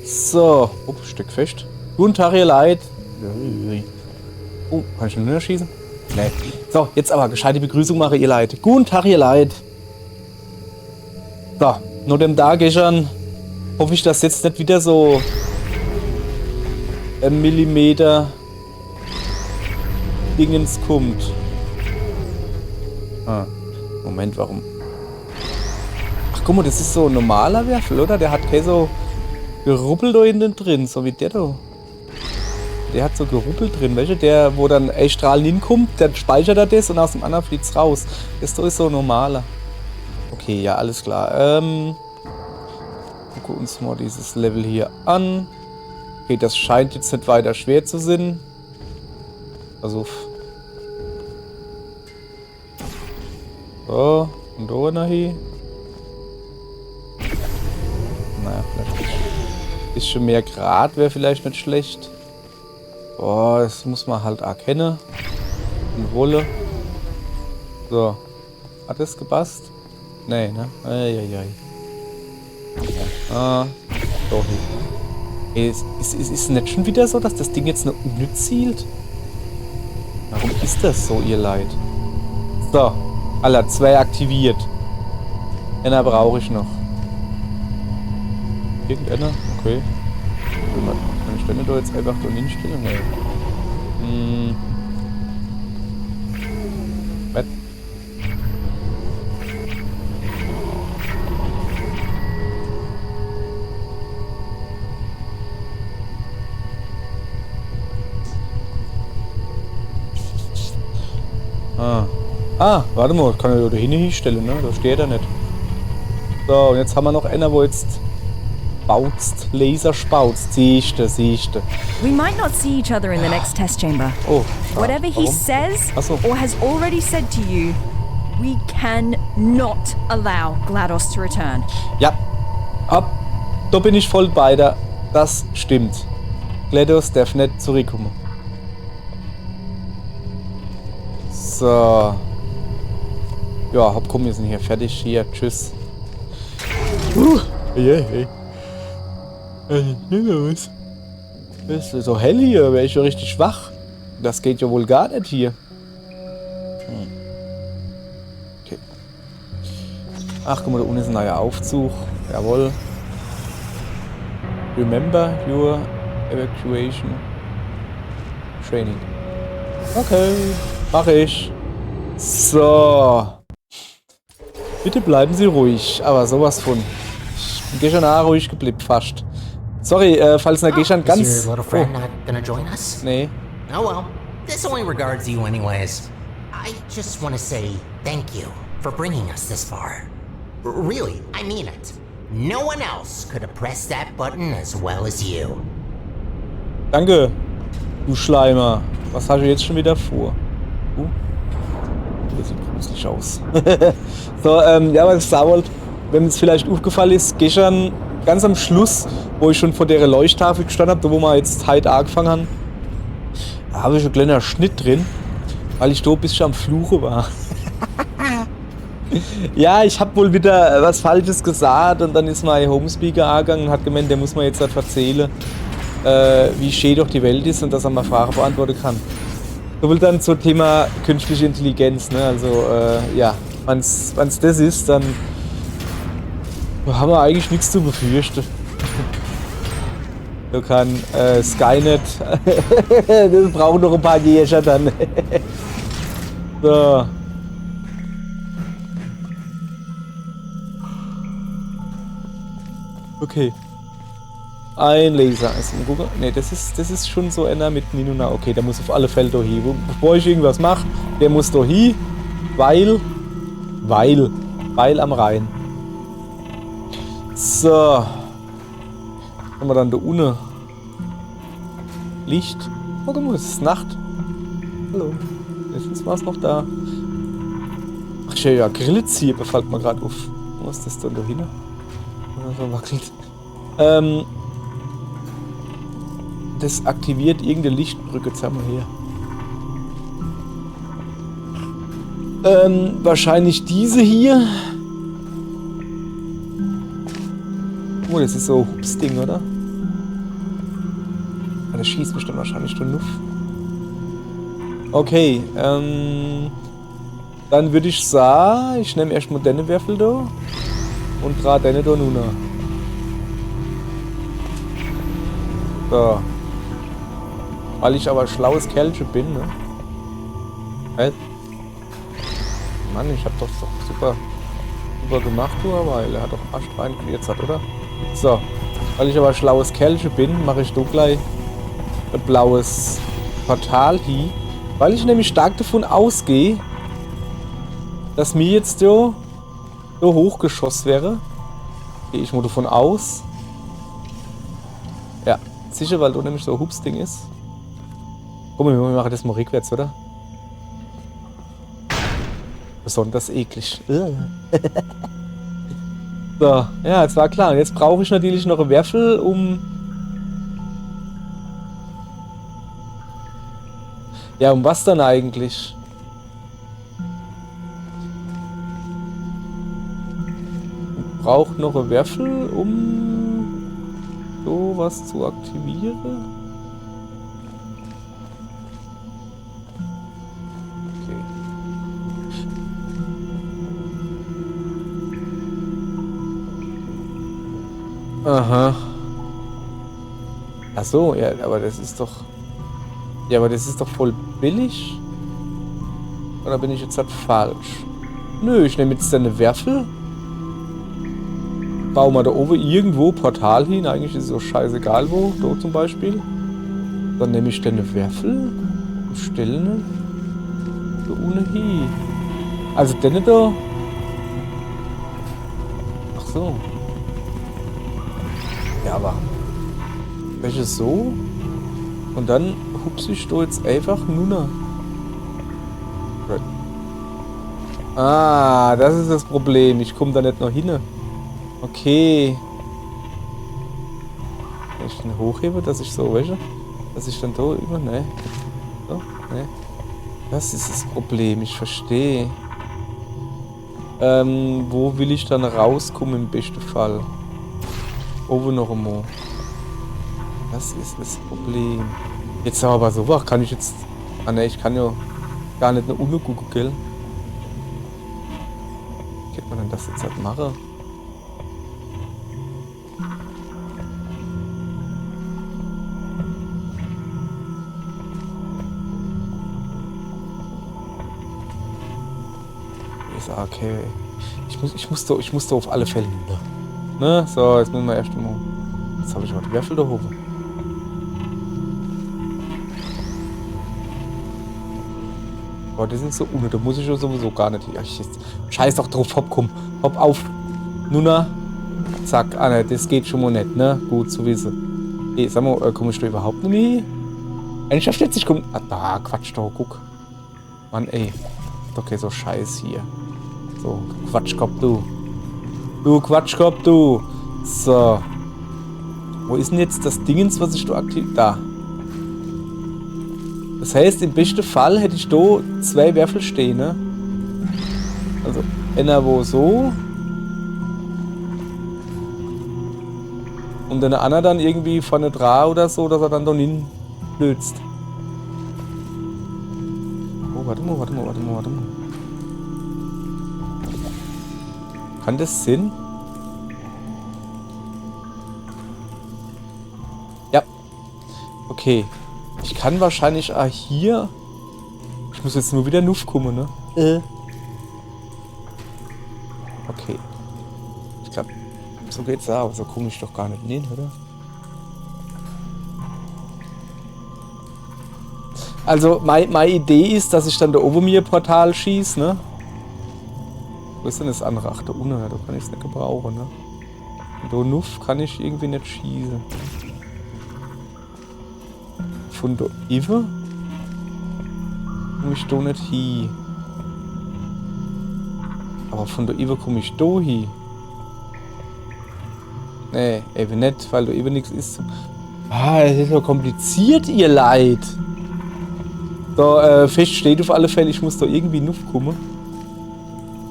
So. Oh, Stück fest. Guten Tag, ihr Leid. Oh, kann ich nur schießen? Nee. So, jetzt aber gescheite Begrüßung mache, ihr Leid. Guten Tag, ihr Leid. So, nur dem da gestern hoffe ich, dass jetzt nicht wieder so ein Millimeter Dingens kommt. Ah, Moment, warum? Ach, guck mal, das ist so ein normaler Würfel, oder? Der hat kein so geruppelt da hinten drin, so wie der da. Der hat so geruppelt drin, welche? Der, wo dann ein Strahl hinkommt, der speichert er das und aus dem anderen fliegt's raus. Das da ist so ein normaler. Okay, ja, alles klar. Wir gucken uns mal dieses Level hier an. Okay, das scheint jetzt nicht weiter schwer zu sein. Also. So, und da nachher. Naja, vielleicht ein bisschen mehr Grad wäre vielleicht nicht schlecht. Oh, das muss man halt erkennen. Und Wolle. So. Hat das gepasst? Nee, ne? Eieiei. Ja. Doch nicht. Ist nicht schon wieder so, dass das Ding jetzt nur unnütz zielt? Warum ist das so, ihr Leid? So. Aller 2 aktiviert. Einer brauche ich noch. Irgendeiner? Okay. Kann ich denn da jetzt einfach da hinstellen? Nee. Was? Warte mal, kann er da hinstellen, ne? Da steht er nicht. So, und jetzt haben wir noch einer, wo jetzt bautzt, Laser spautzt. Siehste. We might not see each other in the next test chamber. Oh. Whatever he says or has already said to you, we cannot allow GLaDOS to return. Ja. Da bin ich voll bei dir. Das stimmt. GLaDOS darf nicht zurückkommen. So. Ja, hopp, komm, wir sind hier fertig. Hier, tschüss. Hey. Was? Das ist so hell hier, wäre ich ja richtig wach. Das geht ja wohl gar nicht hier. Okay. Ach, guck mal, da unten ist ein neuer Aufzug. Jawohl. Remember your evacuation training. Okay, mach ich. So. Bitte bleiben Sie ruhig, aber sowas von. Ich bin gestern auch ruhig geblieben, fast. Sorry, falls na gestern ganz... Is your little friend not gonna join us? Nee. Oh well, this only regards you anyways. I just want to say thank you for bringing us this far. Really, I mean it. No one else could have pressed that button as well as you. Danke, du Schleimer. Was hast du jetzt schon wieder vor? Das sieht gruselig aus. So, ja, was ich sagen wollte, wenn es vielleicht aufgefallen ist, gestern ganz am Schluss, wo ich schon vor der Leuchttafel gestanden habe, wo wir jetzt heute angefangen haben, da habe ich einen kleinen Schnitt drin, weil ich da ein bisschen am Fluche war. Ja, ich habe wohl wieder was Falsches gesagt und dann ist mein Homespeaker angegangen und hat gemeint, der muss mir jetzt halt erzählen, wie schön doch die Welt ist und dass er mal Fragen beantworten kann. So will dann zum Thema künstliche Intelligenz, ne? Also, ja, wenn's das ist, dann haben wir eigentlich nichts zu befürchten. Da kann Skynet, das braucht noch ein paar Jäger dann. So. Okay. Ein Laser. Ne, das ist schon so einer mit Ninuna. Okay, der muss auf alle Fälle da hin. Bevor ich irgendwas mache, der muss da hin, weil am Rhein. So. Haben wir dann da unten Licht. Oh, guck mal, es ist Nacht. Hallo. Letztens war es noch da. Ach ja, Grillitz hier befällt mir gerade auf. Wo ist das denn da hin? So wackelt. Das aktiviert irgendeine Lichtbrücke. Jetzt haben wir hier. Wahrscheinlich diese hier. Oh, das ist so ein Hups-Ding, oder? Der schießt bestimmt wahrscheinlich schon Nuff. Okay, dann würde ich sagen, ich nehme erstmal deine Würfel da und trage deine da nun. So. Weil ich aber ein schlaues Kerlchen bin, ne? Halt. Mann, ich hab doch super gemacht, du, weil er hat doch Arsch reingekriegt hat, oder? So. Weil ich aber ein schlaues Kerlchen bin, mache ich doch gleich ein blaues Portal hier. Weil ich nämlich stark davon ausgehe, dass mir jetzt so hochgeschossen wäre. Gehe ich mal davon aus. Ja, sicher, weil da nämlich so ein Hupsding ist. Guck mal, wir machen das mal rückwärts, oder? Besonders eklig. So, ja, jetzt war klar. Jetzt brauche ich natürlich noch einen Würfel, um... Ja, um was dann eigentlich? Braucht noch einen Würfel, um sowas zu aktivieren? Okay. Aha. Ach so, ja, aber das ist doch... Ja, aber das ist doch voll billig. Oder bin ich jetzt halt falsch? Nö, ich nehme jetzt eine Würfel. Bauen wir da oben irgendwo Portal hin. Eigentlich ist es so scheißegal wo. Da zum Beispiel. Dann nehme ich eine Würfel. Und stelle ne da unten hin. Also den da. Ach so. Ja, aber. Welches so? Und dann hupse ich da jetzt einfach nur noch. Ah, das ist das Problem. Ich komme da nicht noch hin. Okay. Wenn ich den hochhebe, dass ich so, weißt du? Dass ich dann da über... Ne. So, ne. Das ist das Problem. Ich verstehe. Wo will ich dann rauskommen im besten Fall? Oben noch einmal. Das ist das Problem. Jetzt aber so wach, kann ich jetzt... Ah ne, ich kann ja gar nicht eine Unge gucken, gell? Wie kann man denn das jetzt halt machen? Ist okay. Ich muss da auf alle Fälle nieder. Ne? So, jetzt müssen wir erst mal... Jetzt habe ich mal die Würfel da oben. Boah, die sind so ohne, da muss ich ja sowieso gar nicht. Ja, scheiß doch drauf, hopp, komm. Hopp auf. Nuna. Zack. Ah ne, das geht schon mal nicht, ne? Gut zu wissen. Hey, sag mal, komm ich da überhaupt nicht mehr? Eigentlich schafft jetzt nicht, komm. Ah, da, Quatsch doch, guck. Mann, ey. Okay, so scheiß hier. So, Quatschkopf, du. Du, Quatschkopf, du. So. Wo ist denn jetzt das Dingens, was ich da aktiv... Da. Das heißt, im besten Fall hätte ich da 2 Würfel stehen, ne? Also, einer wo so. Und der andere dann irgendwie vorne dran oder so, dass er dann da hin blödst. Oh, warte mal. Kann das Sinn? Ja. Okay. Ich kann wahrscheinlich hier... Ich muss jetzt nur wieder Nuff kommen, ne? Okay. Ich glaube, so geht's da, aber so komme ich doch gar nicht hin, oder? Also, meine Idee ist, dass ich dann da oben mir Portal schieße, ne? Wo ist denn das andere? Ach, da unten, da kann ich es nicht gebrauchen, ne? Und da Nuff kann ich irgendwie nicht schießen. Von da Ive komme ich da nicht hin. Aber von da Ive komme ich da hin. Nee, eben nicht, weil da eben nichts ist. Ah, das ist so kompliziert, ihr Leid. Da fest steht auf alle Fälle, ich muss da irgendwie Nuff kommen.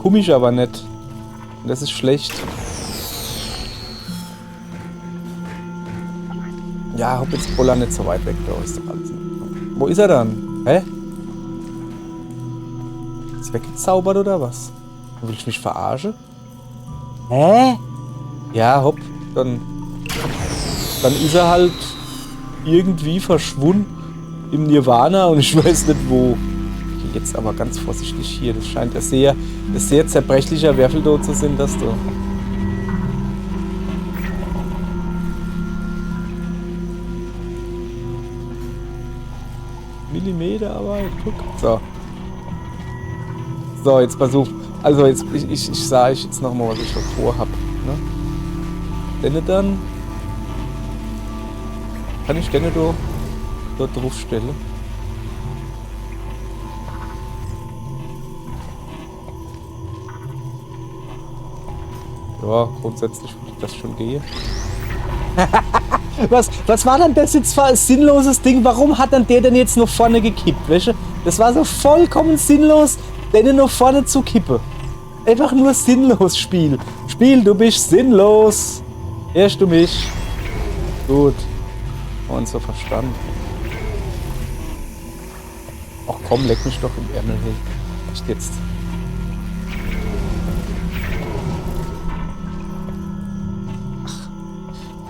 Komme ich aber nicht. Und das ist schlecht. Ja, hopp jetzt Poller nicht so weit weg, da ist doch alles. Wo ist er dann? Hä? Ist weggezaubert oder was? Will ich mich verarschen? Hä? Ja, hopp, dann ist er halt irgendwie verschwunden im Nirvana und ich weiß nicht wo. Okay, jetzt aber ganz vorsichtig hier. Das scheint ein sehr zerbrechlicher Werfeldot zu sein, das da. Millimeterarbeit, guck. So, jetzt versuch. Also jetzt, ich sage euch jetzt nochmal, was ich schon vorhab. Ne? Denn dann kann ich den dort drauf stellen. Ja, grundsätzlich würde das schon gehen. Was war denn das jetzt für ein sinnloses Ding? Warum hat dann der denn jetzt noch vorne gekippt? Weißt du? Das war so vollkommen sinnlos, den noch vorne zu kippen. Einfach nur sinnlos, Spiel. Spiel, du bist sinnlos. Erst du mich. Gut. Und so verstanden. Ach komm, leck mich doch im Ärmel. Hey. Echt jetzt.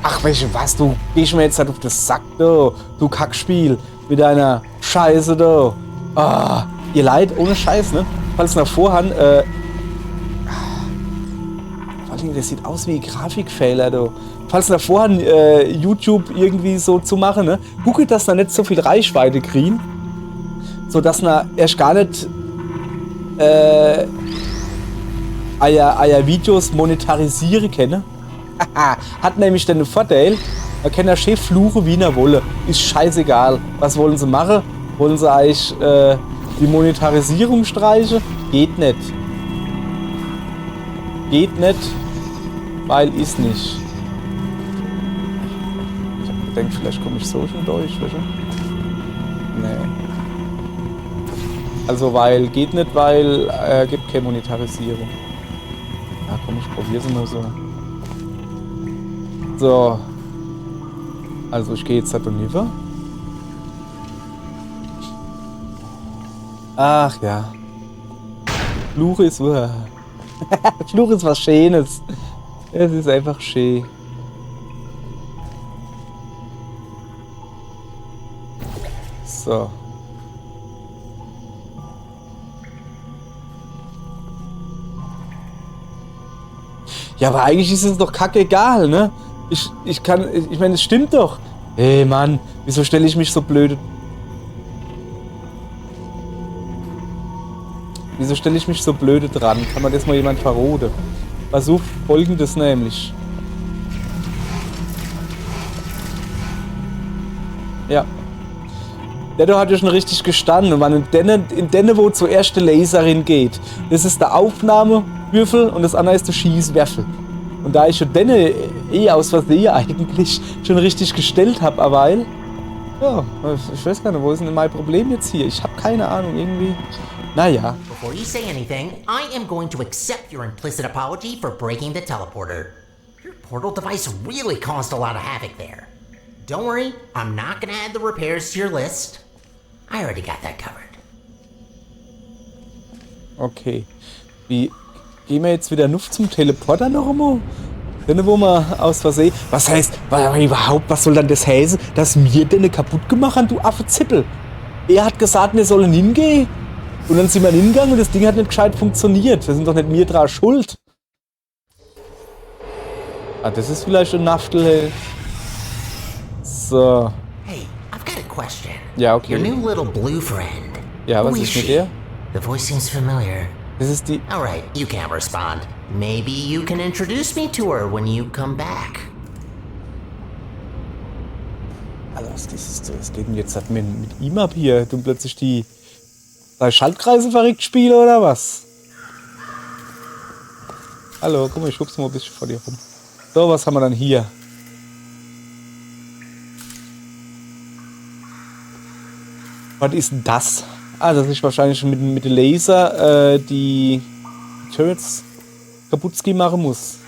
Ach, weißt du was, du gehst mir jetzt halt auf das Sack, du Kackspiel, mit deiner Scheiße, da. Ah, ihr Leid, ohne Scheiß, ne? Falls nach Vorhand, vor allem, das sieht aus wie Grafikfehler, du. Falls nach Vorhand, YouTube irgendwie so zu machen, ne? Guckt, dass da nicht so viel Reichweite kriegen, so dass na erst gar nicht, euer Videos monetarisieren können. Hat nämlich den Vorteil, man kann der Chef fluchen wie er wolle. Ist scheißegal. Was wollen sie machen? Wollen sie eigentlich die Monetarisierung streichen? Geht nicht. Geht nicht, weil ist nicht. Ich hab gedacht, vielleicht komme ich so schon durch, weißt du? Nee. Also weil, geht nicht, weil gibt keine Monetarisierung. Ja komm, ich probier's mal so. So. Also ich gehe jetzt halt hinüber. Ach ja. Fluch ist Fluch ist was Schönes. Es ist einfach schön. So. Ja, aber eigentlich ist es doch kackegal, ne? Ich meine, es stimmt doch. Hey Mann, wieso stelle ich mich so blöde? Wieso stelle ich mich so blöde dran? Kann man das mal jemand verroten? Versuch Folgendes nämlich. Ja. Der da hat ja schon richtig gestanden. Und man in denne, wo zuerst der Laserin geht. Das ist der Aufnahmewürfel und das andere ist der Schießwerfel. Und da ich schon denne aus Versehen eigentlich schon richtig gestellt habe, aber ja, ich weiß gar nicht, wo ist denn mein Problem jetzt hier? Ich habe keine Ahnung, irgendwie. Naja. Before you say anything, I am going to accept your implicit apology for breaking the teleporter. Your portal device really caused a lot of havoc there. Don't worry, I'm not gonna add the repairs to your list. I already got that covered. Okay. Wie gehen wir jetzt wieder Nuff zum Teleporter noch einmal? Denn wo wir aus Versehen. Was heißt, überhaupt, was soll dann das heißen, dass wir denn kaputt gemacht haben, du Affe Zippel? Er hat gesagt, wir sollen hingehen. Und dann sind wir hingegangen und das Ding hat nicht gescheit funktioniert. Wir sind doch nicht mir dran schuld. Ah, das ist vielleicht ein Naftel, hey. So. Hey, I've got a question. Ja, okay. Your new little blue friend. Ja, was ist mit der? The voice seems familiar. Das ist die... Alright, you can't respond. Maybe you can introduce me to her when you come back. Also, was geht denn jetzt mit ihm ab hier? Du plötzlich die Schaltkreise verrückt spiele oder was? Hallo, guck mal, ich schub's mal ein bisschen vor dir rum. So, was haben wir dann hier? Was ist denn das? Ah, das ist wahrscheinlich mit dem Laser die Turrets kaputt machen muss.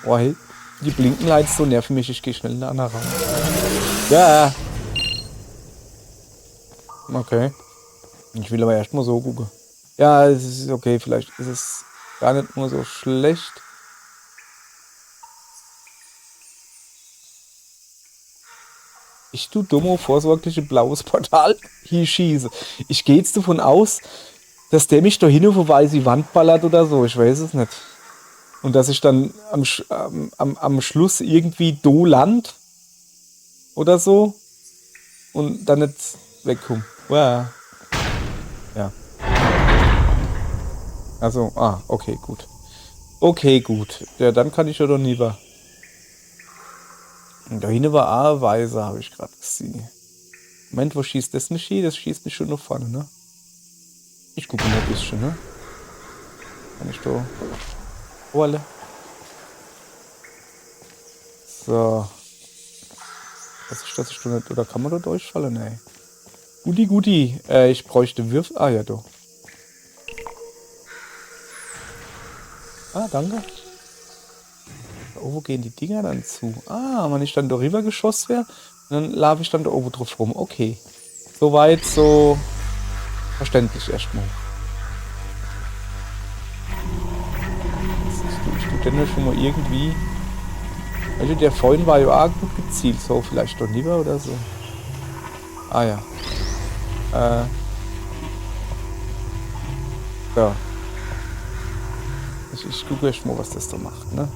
Oh, hey. Die Blinkenlights so nerven mich, ich gehe schnell in den anderen Raum. Ja. Okay. Ich will aber erst mal so gucken. Ja, es ist okay, vielleicht ist es gar nicht nur so schlecht. Ich tu dummo vorsorgliche blaues Portal hier schieße. Ich gehe jetzt davon aus, dass der mich da hin auf eine weiße Wand ballert oder so. Ich weiß es nicht. Und dass ich dann am Schluss irgendwie do land oder so und dann nicht wegkomme. Wow. Ja. Also, okay, gut. Okay, gut. Ja, dann kann ich ja doch nie war. Und da hinten war eine Weiße, habe ich gerade gesehen. Moment, wo schießt das nicht hin? Das schießt mich schon nach vorne, ne? Ich gucke mal ein bisschen, ne? Kann ich da... Oh, alle. So. Was ist das? Ich da nicht... Oder kann man da durchfallen? Nee. Guti. Ich bräuchte Würfel. Ah, ja, doch. Danke. Da oben gehen die Dinger dann zu. Wenn ich dann da rüber geschossen wäre, dann laufe ich dann da oben drauf rum. Okay. Soweit, so verständlich erstmal. Ich tue denn schon mal irgendwie. Also der vorhin war ja auch gut gezielt. So, vielleicht doch lieber oder so. Ja. So. Ich gucke erst mal, was das da macht, ne?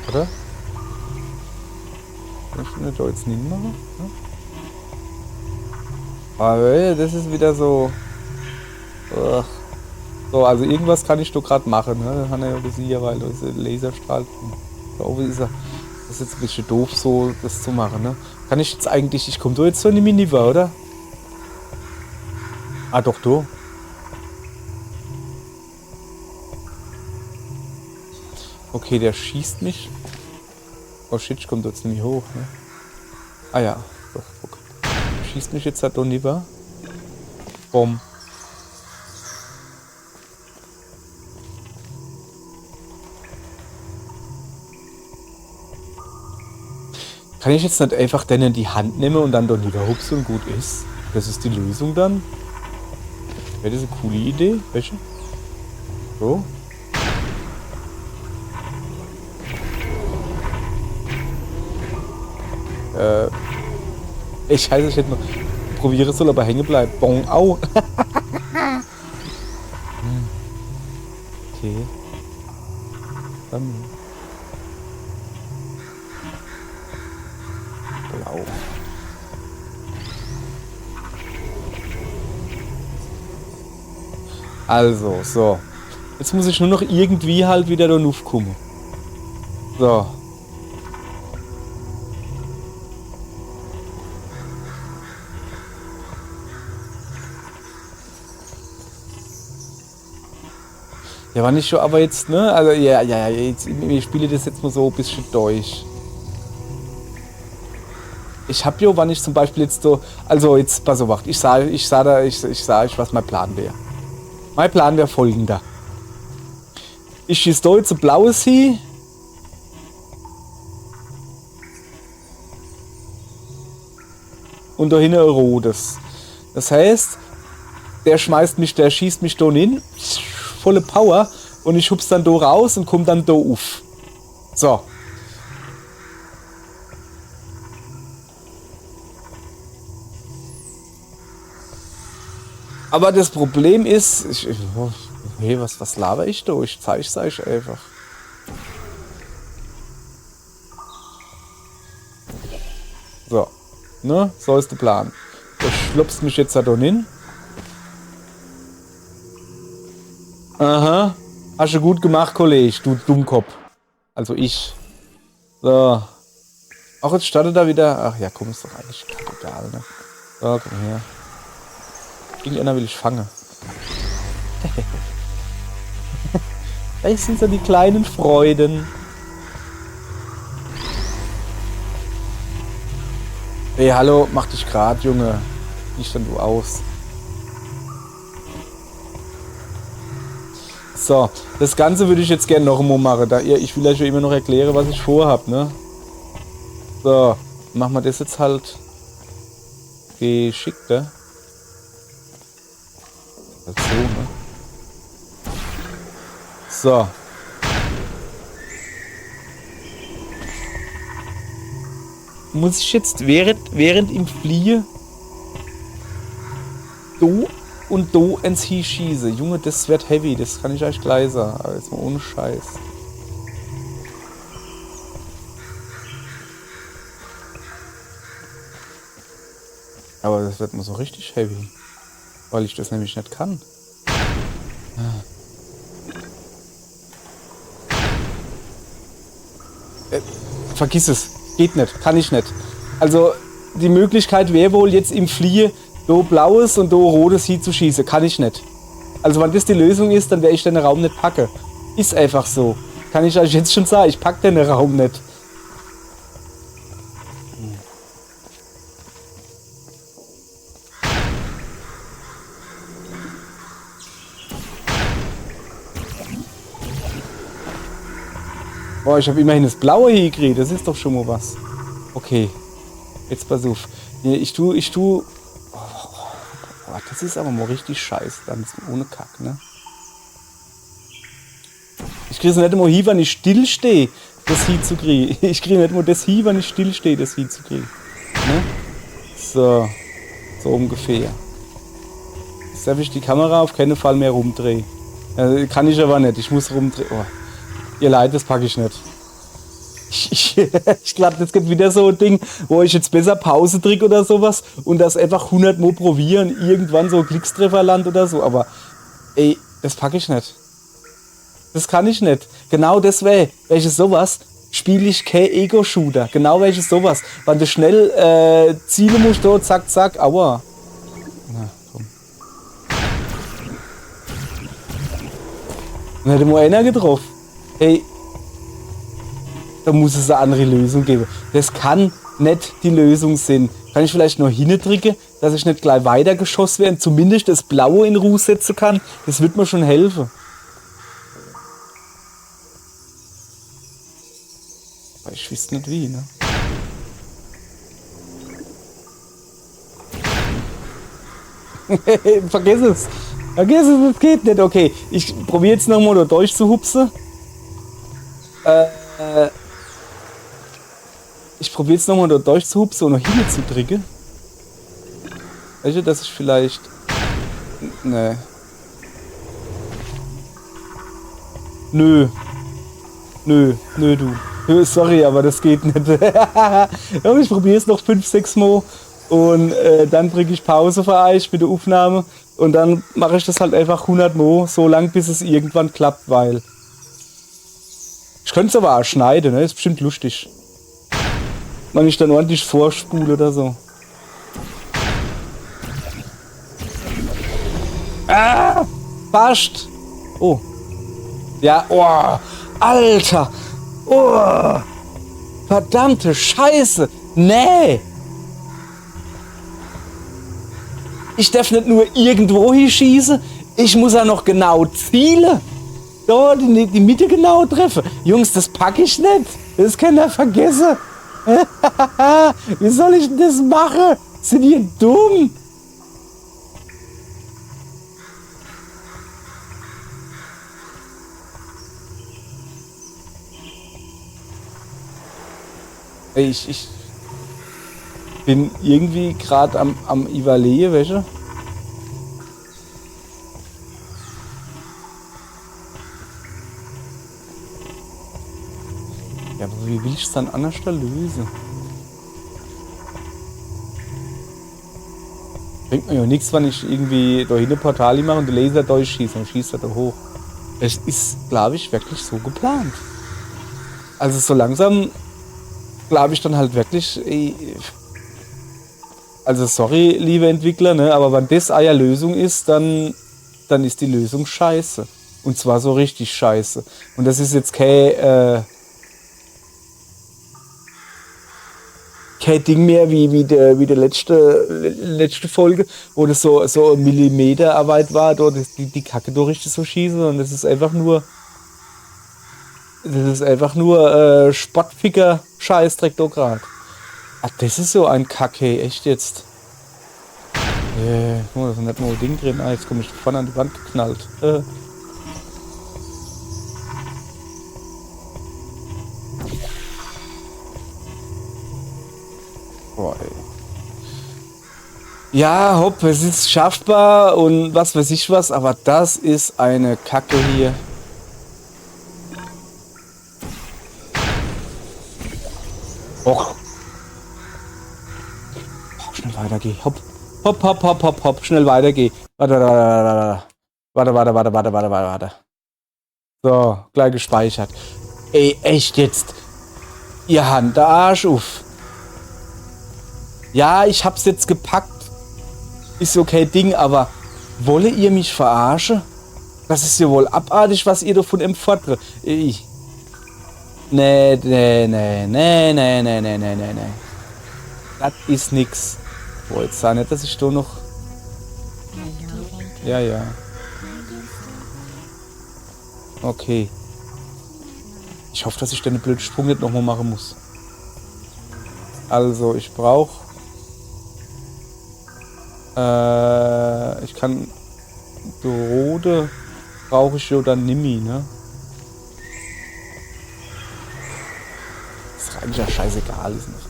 Oder? Kann ich den da jetzt nicht machen? Ne? Aber das ist wieder so... So, also irgendwas kann ich doch gerade machen, ne? Das hat er ja gesehen, weil das Laserstrahl... Da oben ist er... Das ist jetzt ein bisschen doof, so das zu machen, ne? Kann ich jetzt eigentlich... Ich komme doch jetzt so in die Miniver, oder? Doch, du. Okay, der schießt mich. Oh shit, ich komme jetzt nämlich hoch, ne? Ja, doch, okay. Der schießt mich jetzt halt doch lieber. Bumm. Kann ich jetzt nicht einfach den in die Hand nehmen und dann doch lieber hupsen und gut ist? Das ist die Lösung dann? Wäre das eine coole Idee? Welche? So. Ich heiße, ich hätte noch probiere, soll aber hängen bleiben. Bon, au. Okay. Dann. Blau. Also, so. Jetzt muss ich nur noch irgendwie halt wieder da raufkommen. So. Ja, war nicht schon, aber jetzt, ne? Also, ja, jetzt, ich spiele das jetzt mal so ein bisschen durch. Ich hab ja, wann ich zum Beispiel jetzt so, also jetzt, pass auf, ich sage, was mein Plan wäre. Mein Plan wäre folgender. Ich schieße da jetzt ein blaues hin. Und da hinten ein rotes. Das heißt, der schießt mich da hin. Volle Power und ich hup's dann da raus und komm dann da auf. So. Aber das Problem ist, was laber ich da? Ich zeig's euch einfach. So. Ne? So ist der Plan. Du schlupst mich jetzt da hin. Aha. Hast du gut gemacht, Kollege, du Dummkopf. Also ich. So. Auch jetzt startet er wieder. Ach ja, komm, ist doch eigentlich egal, ne? So, komm her. Irgendeiner will ich fangen. Das sind so die kleinen Freuden. Hey, hallo, mach dich grad, Junge. Wie stand du aus? So, das Ganze würde ich jetzt gerne noch einmal machen. Da ich will euch ja immer noch erklären, was ich vorhab, ne? So, machen wir das jetzt halt geschickter. So, ne? So. Muss ich jetzt während ich fliehe do und do ins Vieh schieße? Junge, das wird heavy, das kann ich euch gleich sagen. Aber jetzt mal ohne Scheiß. Aber das wird mal so richtig heavy. Weil ich das nämlich nicht kann. Vergiss es. Geht nicht. Kann ich nicht. Also die Möglichkeit wäre wohl jetzt im Fliehe do blaues und do rotes Vieh zu schießen. Kann ich nicht. Also wenn das die Lösung ist, dann werde ich den Raum nicht packen. Ist einfach so. Kann ich euch jetzt schon sagen. Ich packe den Raum nicht. Boah, ich habe immerhin das Blaue hier gekriegt. Das ist doch schon mal was. Okay. Jetzt pass auf. Ich tu. Oh, das ist aber mal richtig scheiße. Dann ist ohne Kack, ne? Ich kriege es nicht immer hin, wenn ich stillstehe, das Vieh zu kriegen. Ich kriege nicht immer das hin, wenn ich stillstehe, das Vieh zu kriegen. Ne? So. So ungefähr. Jetzt darf ich die Kamera auf keinen Fall mehr rumdrehen. Kann ich aber nicht. Ich muss rumdrehen. Oh. Ihr Leid, das packe ich nicht. Ich glaube, das gibt wieder so ein Ding, wo ich jetzt besser Pause drücke oder sowas und das einfach 100 Mal probieren, irgendwann so Klickstrefferland oder so. Aber ey, das packe ich nicht. Das kann ich nicht. Genau das welches sowas, spiele ich kein Ego-Shooter. Genau welches sowas. Wenn du schnell zielen musst, da, zack, zack, aua. Na, komm. Dann hätte mal einer getroffen. Hey, da muss es eine andere Lösung geben. Das kann nicht die Lösung sein. Kann ich vielleicht noch hindrücken, dass ich nicht gleich weiter geschossen werde und zumindest das Blaue in Ruhe setzen kann? Das wird mir schon helfen. Aber ich weiß nicht wie, ne? Vergiss es! Vergiss es, das geht nicht. Okay, ich probiere jetzt nochmal da durchzuhupsen. Ich probiere jetzt nochmal da durchzuhupsen und noch hinzudrücken. Weißt du, dass ich vielleicht... Nee. Nö, du. Sorry, aber das geht nicht. Ich probiere es noch 5-6 Mal und dann drücke ich Pause für euch mit der Aufnahme und dann mache ich das halt einfach 100 Mal, so lang bis es irgendwann klappt, weil... Ich könnte es aber auch schneiden, ne? Ist bestimmt lustig. Wenn ich dann ordentlich vorspule oder so. Ah! Fast! Oh. Ja, oh! Alter! Oh! Verdammte Scheiße! Nee! Ich darf nicht nur irgendwo hinschießen, ich muss ja noch genau zielen. Da, die Mitte genau treffen. Jungs, das packe ich nicht. Das kann er vergessen. Wie soll ich denn das machen? Sind ihr dumm? Ich bin irgendwie gerade am Überlegen, welche? Ja, aber wie will ich es dann anders lösen? Bringt mir ja nichts, wenn ich irgendwie da hinten Portale mache und den Laser durchschieße und schießt er da hoch. Es ist, glaube ich, wirklich so geplant. Also so langsam glaube ich dann halt wirklich, also sorry, liebe Entwickler, ne, aber wenn das eine Lösung ist, dann ist die Lösung scheiße. Und zwar so richtig scheiße. Und das ist jetzt kein kein Ding mehr wie der letzte Folge, wo das so Millimeterarbeit war, dort die Kacke durch richtig so schießen und das ist einfach nur Sportficker Scheißdreck doch grad. Ach, das ist so ein Kacke, echt jetzt. Guck mal, da ist nicht mal ein Ding drin. Ah, jetzt komme ich vorne an die Wand geknallt. Boah, ey. Ja, hopp, es ist schaffbar und was weiß ich was, aber das ist eine Kacke hier. Och. Schnell weitergeh. Hopp. Hopp. Schnell weitergeh. Warte. So, gleich gespeichert. Ey, echt jetzt. Ihr Hand, der Arsch auf. Ja, ich hab's jetzt gepackt. Ist okay Ding, aber wolle ihr mich verarschen? Das ist ja wohl abartig, was ihr davon empfordert. Nee. Das ist nix. Boah, jetzt sah nicht, dass ich da noch... Ja. Okay. Ich hoffe, dass ich den blöden Sprung nicht nochmal machen muss. Also, ich brauche... ich kann... Rode brauche ich ja dann Nimi, ne? Ist eigentlich ja scheißegal, ist noch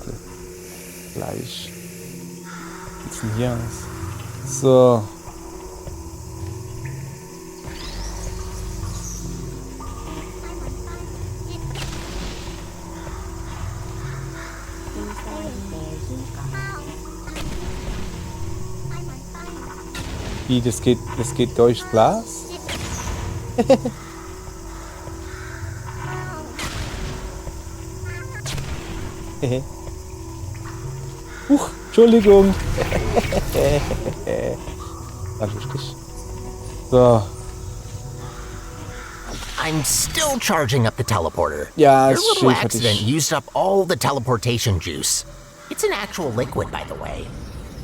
gleich. Wie sieht's denn hier aus? So. Wie, das geht durchs Glas? Entschuldigung. So. I'm still charging up the teleporter. Ja, Your ist little schön accident used up all the teleportation juice. It's an actual liquid, by the way.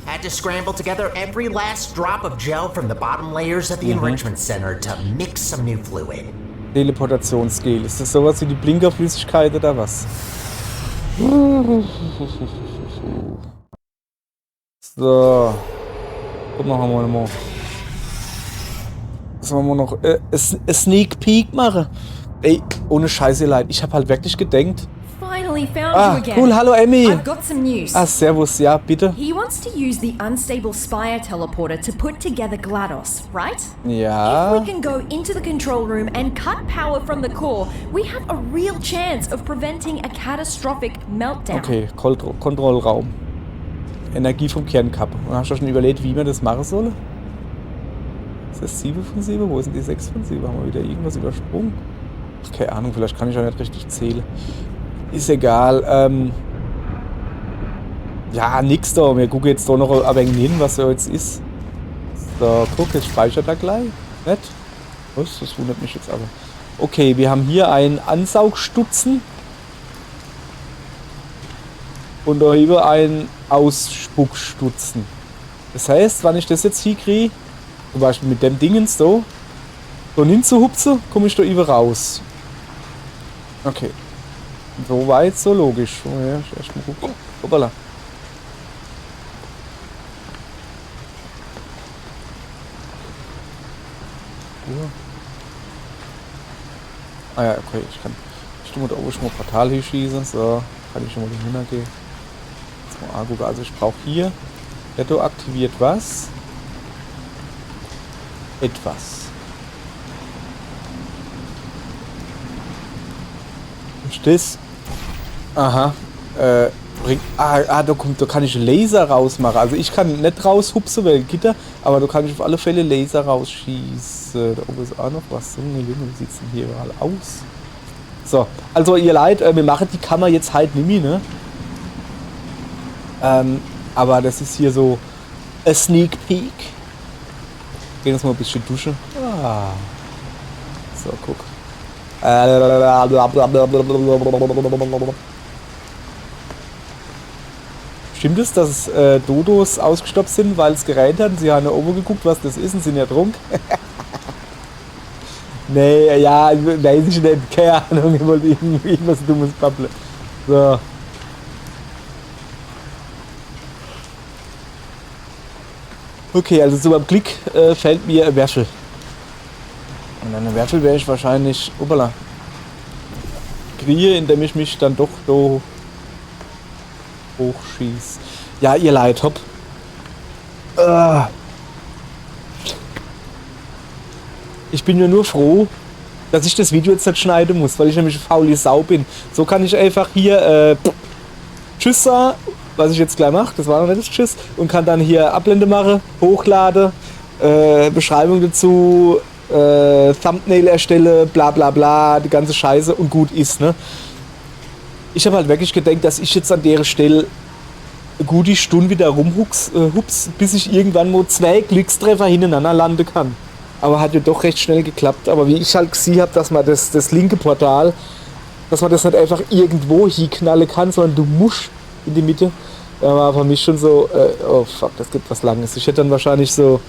Had to scramble together every last drop of gel from the bottom layers of the enrichment center to mix some new fluid. Teleportationsgel. Ist das sowas wie die Blinkerflüssigkeit oder was? So. Guck noch einmal. Sollen wir noch a Sneak Peek machen? Ey, ohne Scheiße, leid. Ich hab halt wirklich gedenkt. Finally found you again. Cool, hallo Emmy. I've got some news. Servus, ja, bitte. He wants to use the unstable Spire teleporter to put together GLaDOS, right? Ja. If we can go into the control room and cut power from the core, we have a real chance of preventing a catastrophic meltdown. Okay, Kontrollraum. Energie vom Kernkappe. Und hast du schon überlegt, wie man das machen soll? Ist das 7 von 7? Wo sind die 6 von 7? Haben wir wieder irgendwas übersprungen? Ach, keine Ahnung, vielleicht kann ich auch nicht richtig zählen. Ist egal. Ja, nix da. Wir gucken jetzt da noch ein wenig hin, was da jetzt ist. So, guck, jetzt speichert er gleich. Nett? Was? Das wundert mich jetzt aber. Okay, wir haben hier einen Ansaugstutzen. Und da hier einen Ausspuckstutzen. Das heißt, wenn ich das jetzt hier kriege, zum Beispiel mit dem Dingens so hinzuhupse, komme ich da über raus. Okay. So weit, so logisch. Oh ja, erstmal gucken. Hoppala. Ah ja, okay, ich tue mal da oben schon mal Portal hier schießen. So, kann ich schon mal hintergehen. Jetzt mal angucken. Also ich brauche hier. Der aktiviert was? Etwas. Und das? Aha. Da kann ich Laser rausmachen. Also ich kann nicht raushupsen, weil Gitter, aber da kann ich auf alle Fälle Laser rausschießen. Da oben ist auch noch was. So, wie sieht es denn hier überall aus? So, also ihr Leid, wir machen die Kammer jetzt halt nicht mehr, ne? Aber das ist hier so a Sneak Peek. Gehen jetzt mal ein bisschen duschen. Ah. So, guck. Stimmt es, dass Dodos ausgestopft sind, weil es gereiht hat? Sie haben nach oben geguckt, was das ist und sind ja trunk. Nee, ja, weiß ich nicht. Keine Ahnung, ich wollte irgendwas Dummes babbeln. So. Okay, also so beim Klick fällt mir ein Werfel. Und eine Werfel wäre ich wahrscheinlich, uppala, kriege, indem ich mich dann doch so hochschieß. Ja, ihr Leid, hopp. Ich bin ja nur froh, dass ich das Video jetzt nicht schneiden muss, weil ich nämlich eine faule Sau bin. So kann ich einfach hier Tschüss sagen, was ich jetzt gleich mache, das war noch nicht das Tschüss, und kann dann hier Ablende machen, hochlade, Beschreibung dazu, Thumbnail erstelle, bla bla bla, die ganze Scheiße und gut ist, ne? Ich habe halt wirklich gedacht, dass ich jetzt an der Stelle eine gute Stunde wieder rumhups, bis ich irgendwann mal 2 Glückstreffer hintereinander landen kann. Aber hat ja doch recht schnell geklappt. Aber wie ich halt gesehen habe, dass man das linke Portal, dass man das nicht einfach irgendwo hinknallen kann, sondern du musst in die Mitte. Da war für mich schon so, oh fuck, das gibt was Langes. Ich hätte dann wahrscheinlich so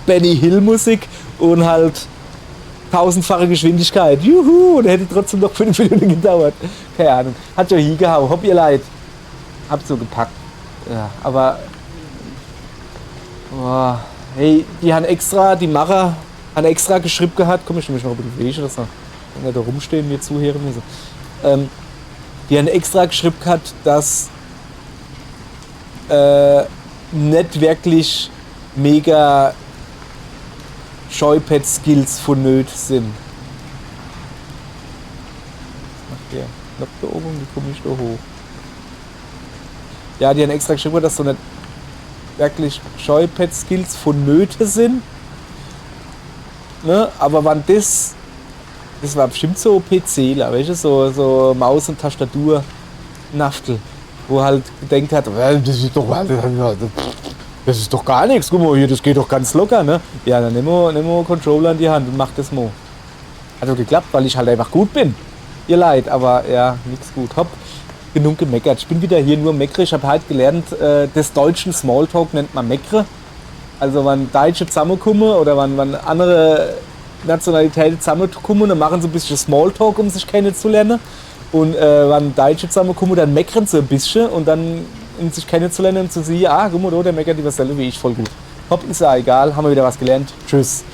Benny Hill Musik und halt 1000-fache Geschwindigkeit. Juhu! Und hätte trotzdem noch 5 Minuten gedauert. Keine Ahnung. Hat ja hingehauen. Hopp, ihr Leid. Habt so gepackt. Ja, aber. Boah. Hey, die haben extra, die Macher haben extra geschrieben gehabt. Komm, ich mich noch ein bisschen bewegen, dass wir da rumstehen, mir zuhören müssen. Die haben extra geschrieben gehabt, dass nicht wirklich mega Joypad-Skills vonnöten sind. Was macht der? Knopf da oben, wie komme ich da hoch? Ja, die haben extra geschrieben, dass so nicht wirklich Joypad-Skills vonnöten sind. Ne? Aber wann das war bestimmt so PCler, weißt du, so Maus- und Tastatur-Naftel, wo halt gedacht hat, das ist doch gar nichts, guck mal hier, das geht doch ganz locker, ne? Ja, dann nimm mal Controller in die Hand und mach das mal. Hat doch geklappt, weil ich halt einfach gut bin. Ihr Leid, aber ja, nichts gut. Hopp, genug gemeckert. Ich bin wieder hier nur meckere. Ich habe halt gelernt, des deutschen Smalltalk nennt man meckere. Also wenn Deutsche zusammenkommen oder wenn andere Nationalitäten zusammenkommen, dann machen sie ein bisschen Smalltalk, um sich kennenzulernen. Und wenn Deutsche zusammenkommen, dann meckern sie ein bisschen und dann, um sich kennenzulernen und zu sehen, guck mal, der meckert die was selber wie ich, voll gut. Hopp, ist ja egal, haben wir wieder was gelernt. Tschüss.